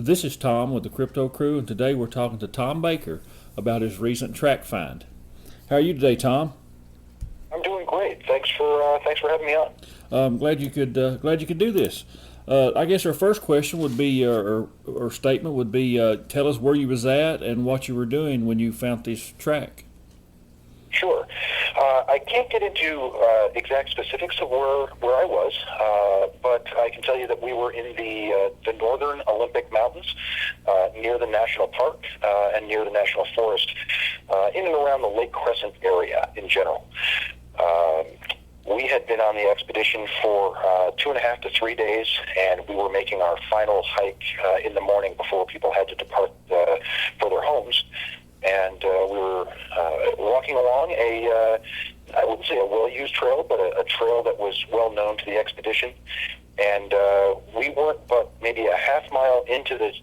This is Tom with the Crypto Crew, and today we're talking to Tom Baker about his recent track find. How are you today, Tom? I'm doing great. Thanks for having me on. I'm glad you could do this. I guess our first question would be, or statement would be, tell us where you was at and what you were doing when you found this track. Sure. I can't get into exact specifics of where I was, but I can tell you that we were in the northern Olympic Mountains, near the national park and near the national forest, in and around the Lake Crescent area in general. We had been on the expedition for 2.5 to 3 days, and we were making our final hike in the morning before people had to depart for their homes. And we were walking along I wouldn't say a well-used trail, but a trail that was well known to the expedition. And we weren't but maybe a half mile into the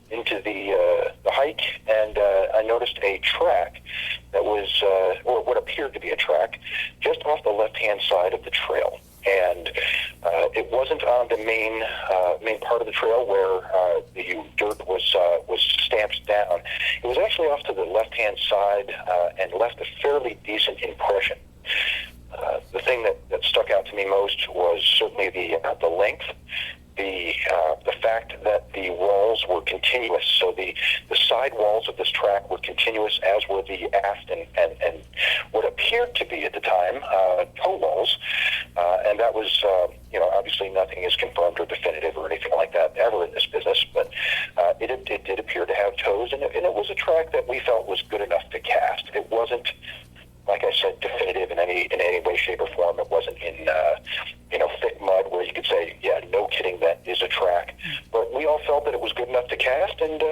hike, and I noticed a track that was, or what appeared to be a track, just off the left-hand side of the trail. And it wasn't on the main part of the trail where the dirt was stamped down. It was actually off to the left-hand side and left a fairly decent impression. The thing that stuck out to me most was certainly the length, the fact that the walls were continuous. So the side walls of this track were continuous, as were the aft and what appeared to be at the time toe walls. And that was, obviously nothing is confirmed or definitive or anything like that ever in this business, but it did appear to have toes, and it was a track that we felt was good enough to cast. It wasn't, like I said, definitive in any way, shape, or form. It wasn't in thick mud where you could say, yeah, no kidding, that is a track. But we all felt that it was good enough to cast, and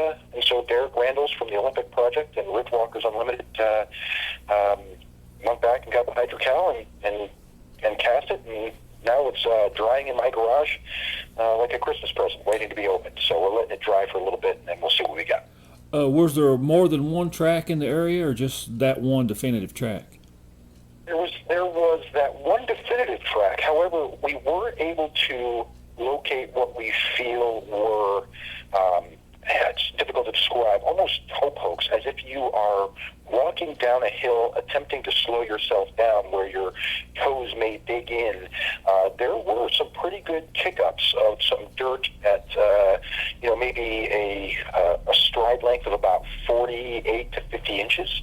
so Derek Randalls from the Olympic Project and Ridge Walkers Unlimited went back and got the hydrocal and cast it, and now it's drying in my garage like a Christmas present, waiting to be opened. So we're letting it dry for a little bit, and then we'll see what we got. Was there more than one track in the area, or just that one definitive track? There was that one definitive track. However, we were able to locate what we feel were, it's difficult to describe, almost toe pokes, as if you are walking down a hill attempting to slow yourself down where your toes may dig in. There were some pretty good kick-ups of some dirt at maybe a stride length of about 48 to 50 inches,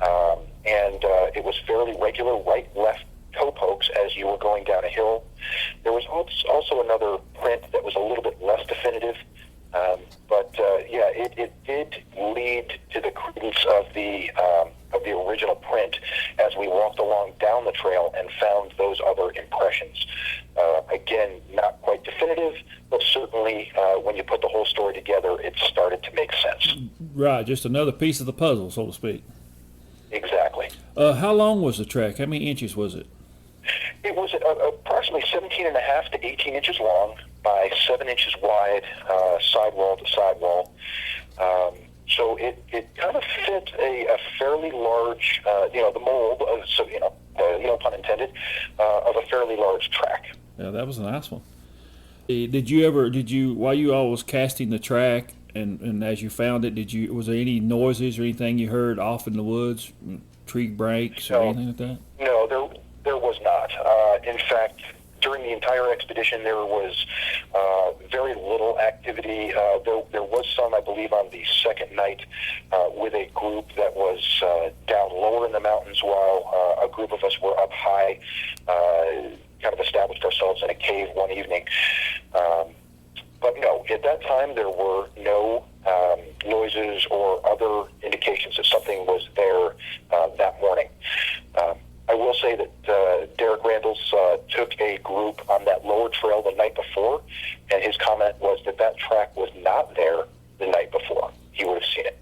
and it was fairly regular right-left toe pokes as you were going down a hill. There was also another print that was a little bit less definitive, but it did lead to the credence of the original print as we walked along down the trail and found those other impressions. Again, not quite definitive, but certainly when you put the whole story together, it started to make sense. Right, just another piece of the puzzle, so to speak. Exactly. How long was the track? How many inches was it? It was approximately 17.5 to 18 inches long by 7 inches wide, sidewall to sidewall. So it kind of fit a fairly large, the mold of, no pun intended, of a fairly large track. Yeah, that was a nice one. While you all was casting the track and as you found it, was there any noises or anything you heard off in the woods, tree breaks or anything like that? No, there was not. In fact, during the entire expedition, there was very little activity. There was some, I believe, on the second night with a group that was down lower in the mountains while a group of us were up high, kind of established ourselves in a cave one evening. But no, at that time there were no noises or other indications that something was there that morning. I will say that Derek Randalls took a group on that lower trail the night before, and his comment was that track was not there the night before. He would have seen it.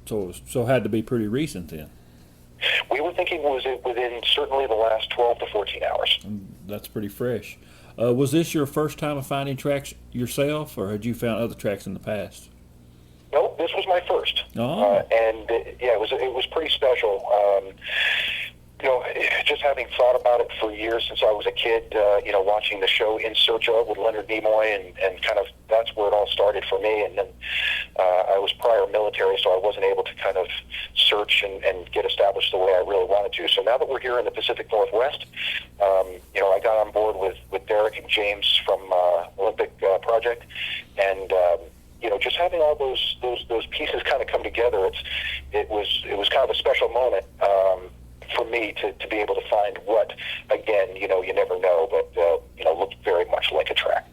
So it had to be pretty recent then. We were thinking it was within certainly the last 12 to 14 hours. That's pretty fresh. Was this your first time of finding tracks yourself, or had you found other tracks in the past? No, this was my first. Oh. And it was pretty special. Just having thought about it for years since I was a kid, watching the show In Search Of with Leonard Nimoy, and kind of that's where it all started for me. And then I was prior military, so I wasn't able to kind of search and get established the way I really wanted to. So now that we're here in the Pacific Northwest, I got on board with Derek and James from Olympic Project, and just having all those pieces kind of come together, it was kind of a special moment for me to be able to find what, again, you never know, but looked very much like a track.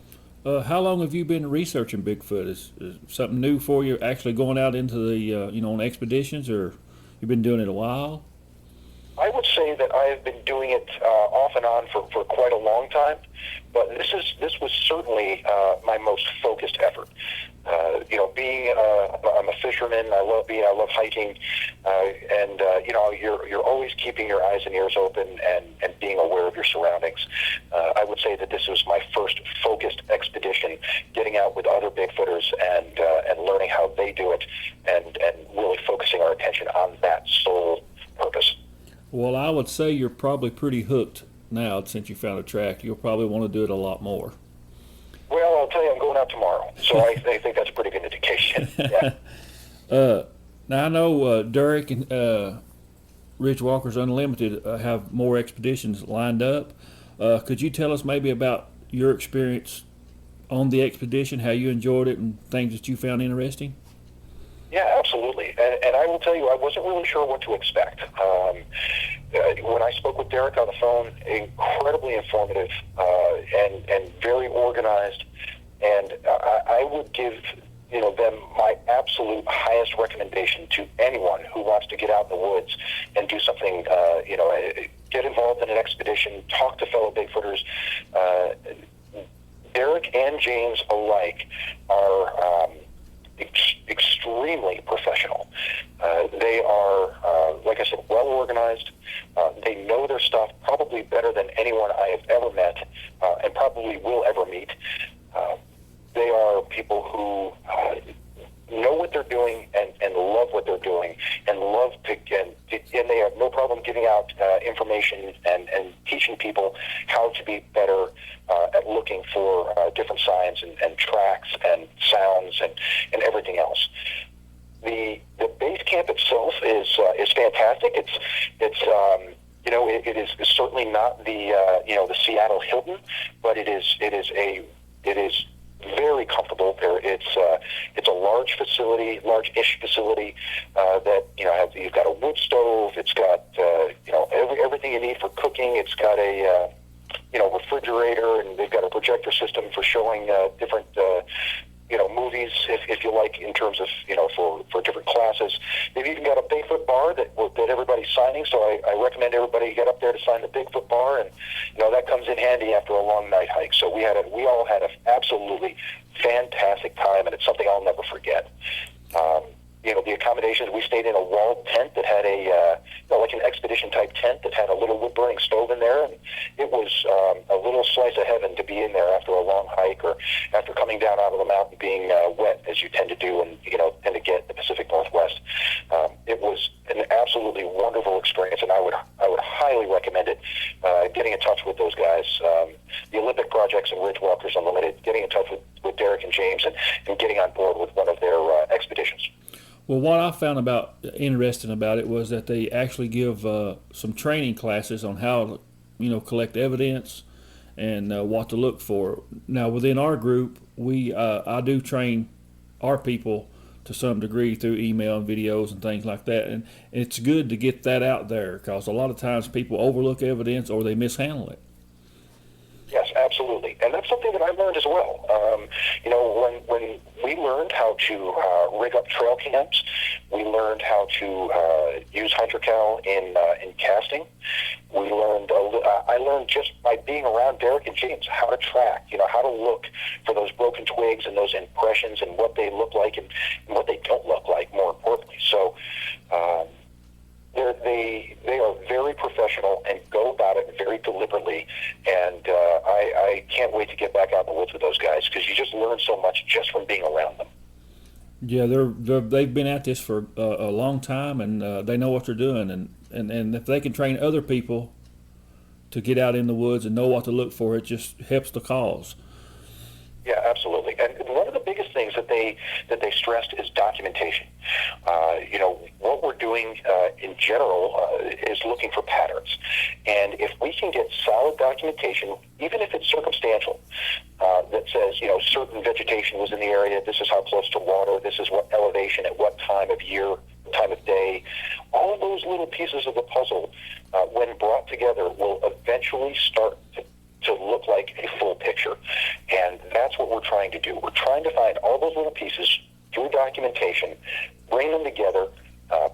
How long have you been researching Bigfoot? Is something new for you, actually going out into the on expeditions, or you've been doing it a while? I would say that I have been doing it off and on for quite a long time, but this was certainly my most focused effort. I'm a fisherman. I love hiking, and you're always keeping your eyes and ears open and being aware of your surroundings. I would say that this was my first focused expedition, getting out with other Bigfooters and learning how they do it, and really focusing our attention on that sole purpose. Well, I would say you're probably pretty hooked now since you found a track. You'll probably want to do it a lot more. Well, I'll tell you, I'm going out tomorrow, so I think that's a pretty good indication. Yeah. Now, I know Derek and Ridge Walkers Unlimited have more expeditions lined up. Could you tell us maybe about your experience on the expedition, how you enjoyed it, and things that you found interesting? Yeah, absolutely. And I will tell you, I wasn't really sure what to expect. When I spoke with Derek on the phone, incredibly informative and very organized. And I would give them my absolute highest recommendation to anyone who wants to get out in the woods and do something, get involved in an expedition, talk to fellow Bigfooters. Derek and James alike are extremely professional. They are, like I said, well organized. They know their stuff probably better than anyone I have ever met and probably will ever meet. They are people who know what they're doing and love what they're doing and love to, and they have no problem giving out information and teaching people how to be better at looking for different signs and tracks and sounds and everything else. The base camp itself is fantastic. It is certainly not the Seattle Hilton, but it is very comfortable there. It's a large facility, large-ish facility that you've got a wood stove. It's got everything you need for cooking. It's got a refrigerator, and they've got a projector system for showing different movies, if you like, in terms of for different classes. They've even got a Bigfoot bar that everybody's signing. So I recommend everybody get up there to sign the Bigfoot bar, and that comes in handy after a long night hike. So we all had an absolutely fantastic time, and it's something I'll never forget. The accommodations, we stayed in a walled tent that had like an expedition type tent that had a little wood burning stove in there, and it was a little slice of heaven to be in there after a long hike or after coming down out of the mountain being wet, as you tend to do and tend to get in the Pacific Northwest. It was an absolutely wonderful experience, and I would highly recommend it. Getting in touch with those guys, the Olympic Projects and Ridge Walkers Unlimited, getting in touch with Derek and James and getting on board with one of their expeditions. Well, what I found interesting about it was that they actually give some training classes on how to, collect evidence and what to look for. Now, within our group, I do train our people to some degree through email and videos and things like that, and it's good to get that out there because a lot of times people overlook evidence or they mishandle it. Yes, absolutely. And that's something that I learned as well. When we learned how to rig up trail cams, we learned how to use hydrocal in casting. I learned just by being around Derek and James how to track, how to look for those broken twigs and those impressions and what they look like and what they don't look like, more importantly. So they are very professional and go about it very deliberately, and I can't wait to get back out in the woods with those guys because you just learn so much just from being around them. Yeah, they've been at this for a long time, and they know what they're doing, and and if they can train other people to get out in the woods and know what to look for, it just helps the cause. Yeah, absolutely. And one of the biggest things that they stressed is documentation. What we're doing in general is looking for patterns. And if we can get solid documentation, even if it's circumstantial, that says, certain vegetation was in the area, this is how close to water, this is what elevation at what time of year, time of day, all of those little pieces of the puzzle, when brought together, will eventually start to look like a full picture. And that's what we're trying to do. We're trying to find all those little pieces through documentation, bring them together,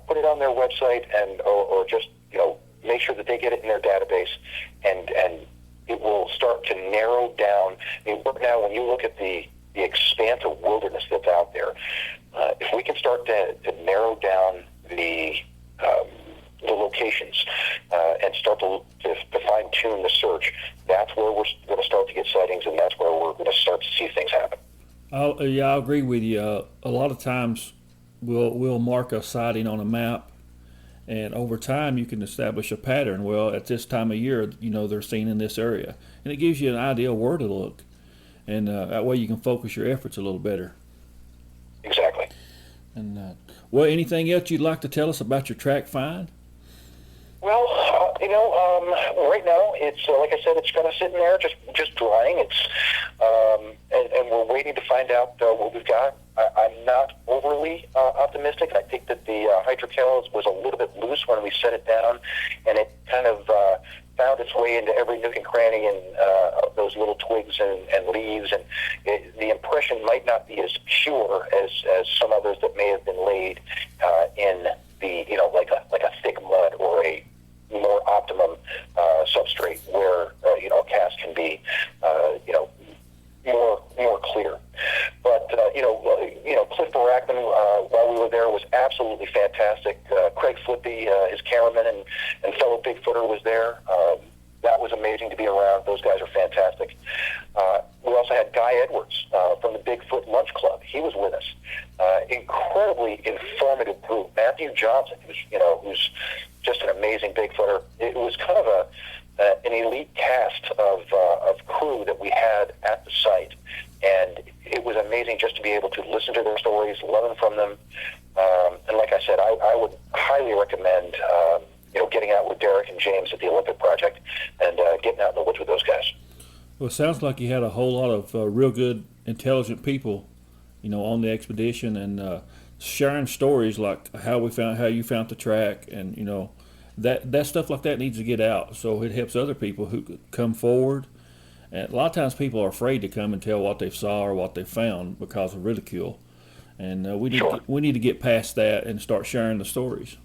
put it on their website, and or just make sure that they get it in their database, and it will start to narrow down. Now, when you look at the expanse of wilderness that's out there, if we can start to narrow down the locations and start to fine-tune the search, that's where we're going to start to get sightings, and that's where we're going to start to see things happen. I agree with you. A lot of times we'll mark a sighting on a map, and over time you can establish a pattern. Well, at this time of year, they're seen in this area, and it gives you an idea of where to look, and that way you can focus your efforts a little better. Exactly. And anything else you'd like to tell us about your track find? Well, right now it's like I said, it's kind of sitting there, just drying. It's and we're waiting to find out what we've got. I'm not overly optimistic. I think that the hydrocal was a little bit loose when we set it down, and it kind of found its way into every nook and cranny and those little twigs and leaves, and the impression might not be as pure as some others that may have been laid in the like a thick mud or a more optimum substrate where a cast can be more clear. But Cliff Barackman, while we were there, was absolutely fantastic. Craig Flippy, his cameraman and fellow Bigfooter, was there. That was amazing to be around. Those guys are fantastic. We also had Guy Edwards from the Bigfoot Lunch Club. He was with us. Incredibly informative group. Matthew Johnson, who's just an amazing Bigfooter. It was kind of an elite cast of crew that we had at the site, and it was amazing just to be able to listen to their stories, learn from them. And like I said, I would highly recommend getting out with Derek and James at the Olympic Project and getting out in the woods with those guys. Well, it sounds like you had a whole lot of real good, intelligent people, on the expedition, and sharing stories like how you found the track, and that stuff like that needs to get out, so it helps other people who come forward. And a lot of times people are afraid to come and tell what they saw or what they found because of ridicule, and we need to get past that and start sharing the stories.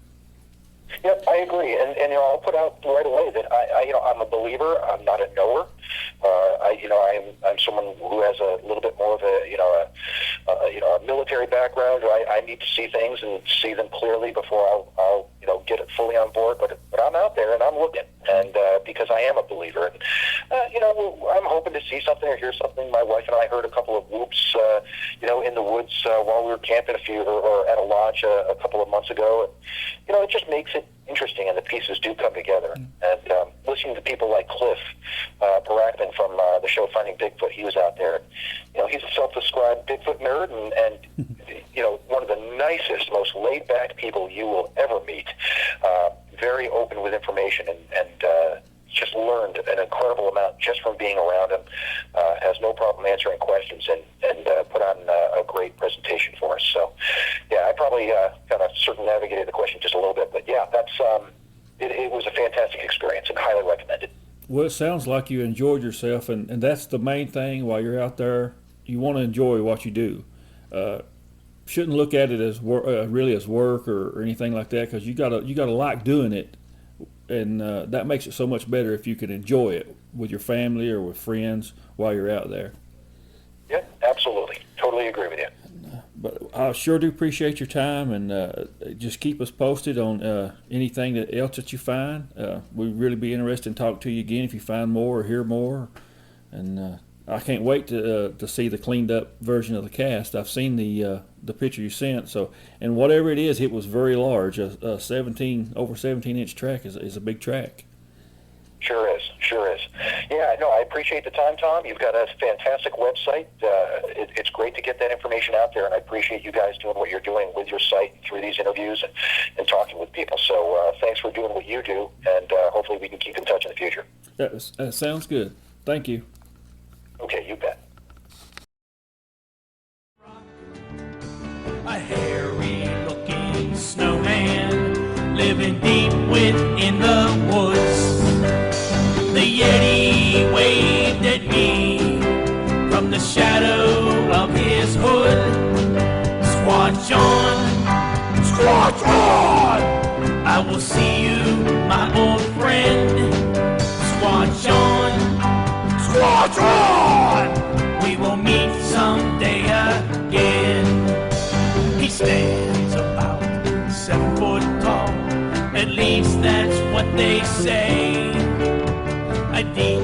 Yep, I agree, and I'll put out right away that I'm a believer. I'm not a knower. I'm someone who has a little bit more of a military background. I need to see things and see them clearly before I'll get it fully on board. But I'm out there and I'm looking, and because I am a believer, and I'm hoping to see something or hear something. My wife and I heard a couple of whoops, in the woods while we were camping or at a lodge a couple of months ago. And, it just makes it interesting, and the pieces do come together. And listening to people like Cliff Barackman from the show Finding Bigfoot, he was out there. He's a self-described Bigfoot nerd, and one of the nicest, most laid-back people you will ever meet. Very open with information, and just learned an incredible amount just from being around him. Has no problem answering questions, and put on a great presentation for us. So, yeah, I probably kind of circumnavigated the question just a little bit, but yeah, that's it was a fantastic experience and highly recommended. Well, it sounds like you enjoyed yourself, and that's the main thing. While you're out there, you want to enjoy what you do. Shouldn't look at it as really as work or anything like that, because you gotta like doing it, and that makes it so much better if you can enjoy it with your family or with friends while you're out there. Yeah, absolutely. Totally agree with you. But I sure do appreciate your time, and just keep us posted on anything else that you find. We'd really be interested in talking to you again if you find more or hear more. And I can't wait to see the cleaned up version of the cast. I've seen the picture you sent. So, and whatever it is, it was very large. A over 17-inch track is a big track. Sure is. Yeah, no, I appreciate the time, Tom. You've got a fantastic website. It's great to get that information out there, and I appreciate you guys doing what you're doing with your site through these interviews and talking with people. So thanks for doing what you do, and hopefully we can keep in touch in the future. That sounds good. Thank you. Okay, you bet. A hairy-looking snowman living deep within the woods. The Yeti waved at me from the shadow of his hood. Squatch on, I will see you, my old friend. Squatch on, we will meet someday again. He stands about 7 foot tall, at least that's what they say. A deep